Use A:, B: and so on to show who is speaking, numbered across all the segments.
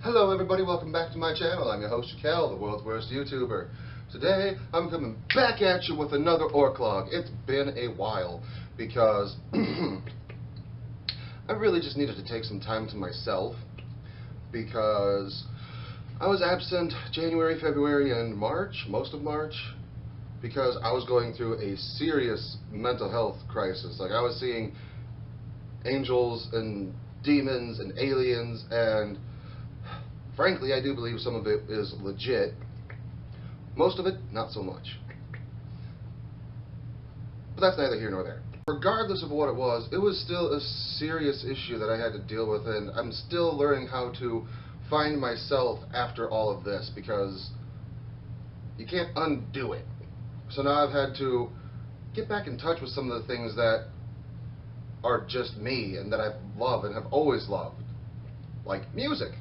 A: Hello everybody, welcome back to my channel. I'm your host Jakel, the world's worst YouTuber. Today I'm coming back at you with another Orc Log. It's been a while because I really just needed to take some time to myself because I was absent January, February, and March, most of March, because I was going through a serious mental health crisis. Like, I was seeing angels and demons and aliens, and frankly, I do believe some of it is legit. Most of it, not so much. But that's neither here nor there. Regardless of what it was still a serious issue that I had to deal with, and I'm still learning how to find myself after all of this, because you can't undo it. So now I've had to get back in touch with some of the things that are just me and that I love and have always loved, like music.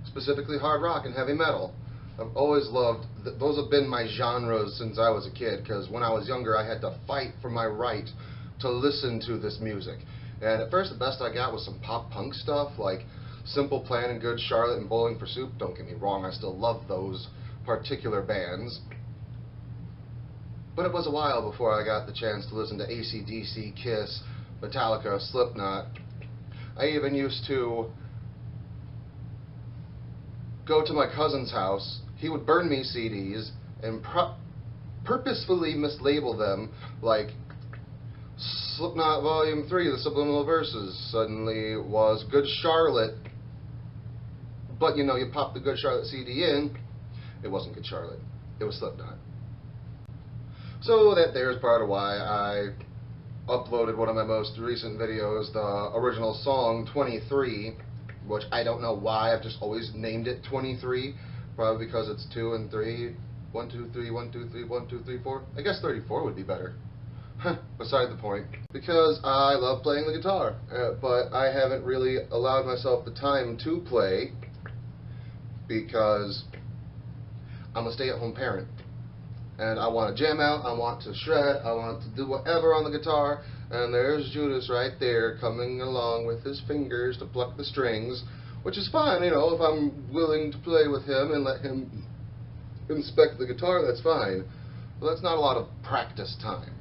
A: Specifically hard rock and heavy metal. I've always loved, those have been my genres since I was a kid, because when I was younger I had to fight for my right to listen to this music. And at first the best I got was some pop punk stuff like Simple Plan and Good Charlotte and Bowling for Soup. Don't get me wrong, I still love those particular bands. But it was a while before I got the chance to listen to AC/DC, Kiss, Metallica, Slipknot. I even used to go to my cousin's house. He would burn me CDs and purposefully mislabel them, like Slipknot Volume 3, The Subliminal Verses, suddenly was Good Charlotte. But you know, you pop the Good Charlotte CD in, it wasn't Good Charlotte, it was Slipknot. So there's part of why I uploaded one of my most recent videos, the original song 23, which I don't know why, I've just always named it 23, probably because it's 2 and 3, 1, 2, 3, 1, 2, 3, 1, 2, 3, 4. I guess 34 would be better. Beside the point. Because I love playing the guitar, but I haven't really allowed myself the time to play because I'm a stay-at-home parent. And I want to jam out, I want to shred, I want to do whatever on the guitar, and there's Judas right there coming along with his fingers to pluck the strings, which is fine, you know, if I'm willing to play with him and let him inspect the guitar, that's fine. But that's not a lot of practice time.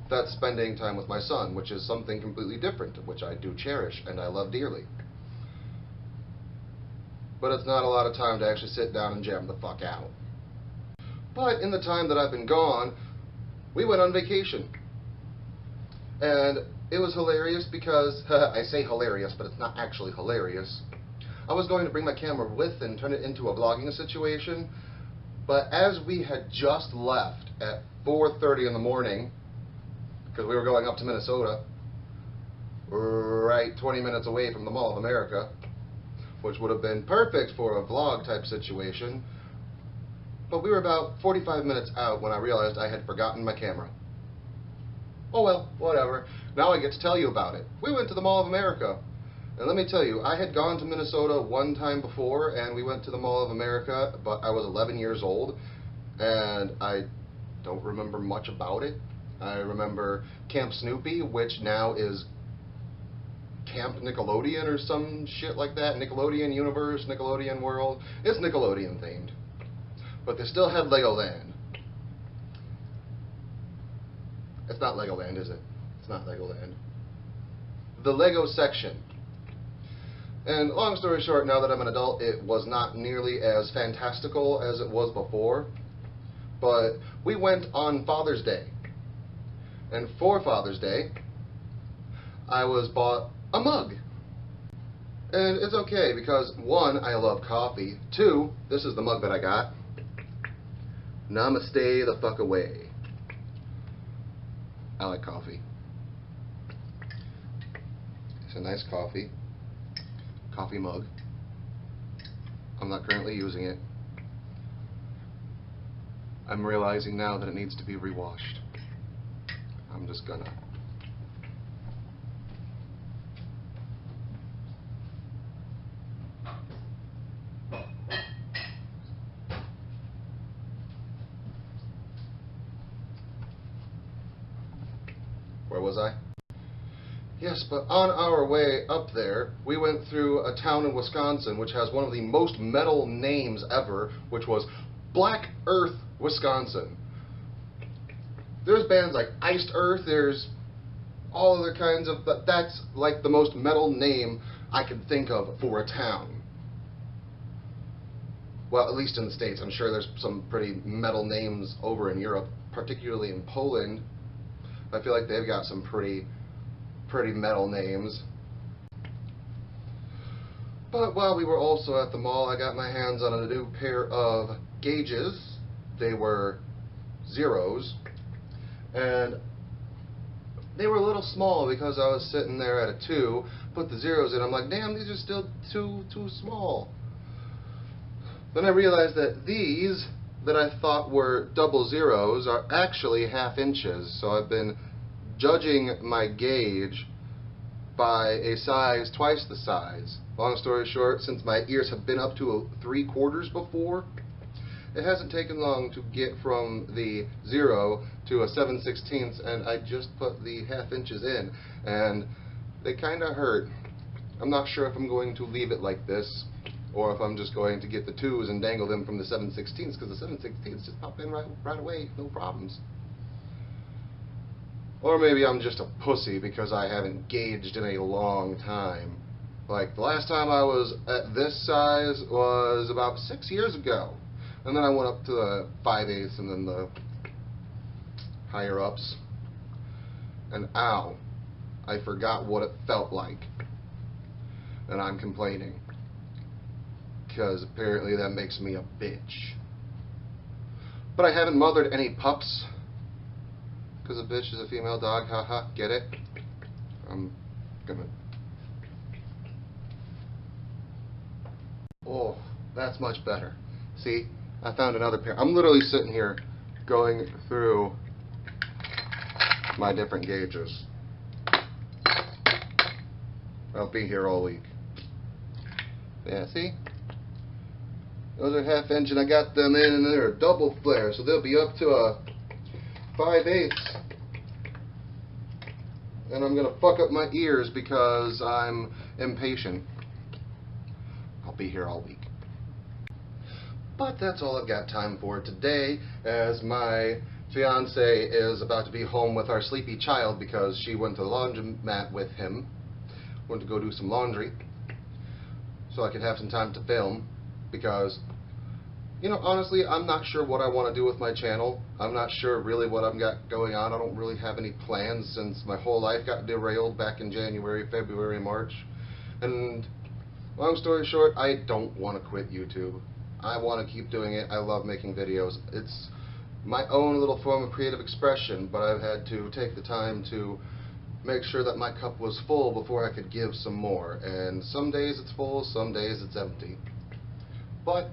A: That's spending time with my son, which is something completely different, which I do cherish and I love dearly. But it's not a lot of time to actually sit down and jam the fuck out. But in the time that I've been gone, we went on vacation. And it was hilarious because, I say hilarious, but it's not actually hilarious. I was going to bring my camera with and turn it into a vlogging situation, but as we had just left at 4:30 in the morning, because we were going up to Minnesota, right 20 minutes away from the Mall of America, which would have been perfect for a vlog type situation, but we were about 45 minutes out when I realized I had forgotten my camera. Oh well, whatever. Now I get to tell you about it. We went to the Mall of America. And let me tell you, I had gone to Minnesota one time before, and we went to the Mall of America, but I was 11 years old, and I don't remember much about it. I remember Camp Snoopy, which now is Camp Nickelodeon or some shit like that. Nickelodeon Universe, Nickelodeon World. It's Nickelodeon themed. But they still had Legoland. It's not Legoland, is it? It's not Legoland. The Lego section. And long story short, now that I'm an adult, it was not nearly as fantastical as it was before. But we went on Father's Day. And for Father's Day, I was bought a mug. And it's okay because, one, I love coffee. Two, this is the mug that I got. Namaste the fuck away. I like coffee. It's a nice coffee mug. I'm not currently using it. I'm realizing now that it needs to be rewashed. I'm just gonna. Where was I? Yes, but on our way up there, we went through a town in Wisconsin which has one of the most metal names ever, which was Black Earth, Wisconsin. There's bands like Iced Earth, there's all other kinds of, but that's like the most metal name I could think of for a town. Well, at least in the States. I'm sure there's some pretty metal names over in Europe, particularly in Poland. I feel like they've got some pretty metal names. But while we were also at the mall, I got my hands on a new pair of gauges. They were zeros, and they were a little small because I was sitting there at a 2, put the zeros in, I'm like, damn, these are still too small. Then I realized that these that I thought were double zeros are actually ½ inches, so I've been judging my gauge by a size twice the size. Long story short, since my ears have been up to a 3/4 before, it hasn't taken long to get from the 0 to a 7/16, and I just put the ½ inches in, and they kind of hurt. I'm not sure if I'm going to leave it like this, or if I'm just going to get the 2s and dangle them from the 7/16, because the 7/16 just pop in right away, no problems. Or maybe I'm just a pussy because I haven't gauged in a long time. Like, the last time I was at this size was about 6 years ago. And then I went up to the 5/8 and then the higher ups. And ow, I forgot what it felt like. And I'm complaining. Because apparently that makes me a bitch. But I haven't mothered any pups. Because a bitch is a female dog, haha, get it? I'm gonna... Oh, that's much better. See, I found another pair. I'm literally sitting here going through my different gauges. I'll be here all week. Yeah, see? Those are ½ inch, and I got them in, and they're a double flare, so they'll be up to a 5/8. And I'm gonna fuck up my ears because I'm impatient. I'll be here all week. But that's all I've got time for today, as my fiance is about to be home with our sleepy child because she went to the laundromat with him. Went to go do some laundry so I could have some time to film, because, you know, honestly, I'm not sure what I want to do with my channel. I'm not sure really what I've got going on. I don't really have any plans since my whole life got derailed back in January, February, March. And long story short, I don't want to quit YouTube. I want to keep doing it. I love making videos. It's my own little form of creative expression, but I've had to take the time to make sure that my cup was full before I could give some more. And some days it's full, some days it's empty. But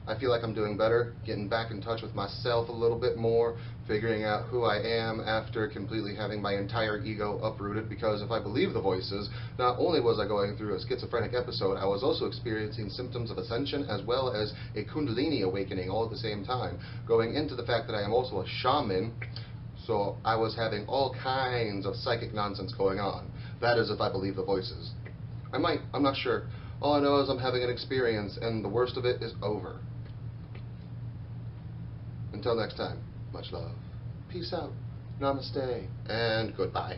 A: I feel like I'm doing better, getting back in touch with myself a little bit more, figuring out who I am after completely having my entire ego uprooted, because if I believe the voices, not only was I going through a schizophrenic episode, I was also experiencing symptoms of ascension as well as a kundalini awakening all at the same time, going into the fact that I am also a shaman, so I was having all kinds of psychic nonsense going on. That is if I believe the voices. I might, I'm not sure. All I know is I'm having an experience, and the worst of it is over. Until next time, much love. Peace out. Namaste. And goodbye.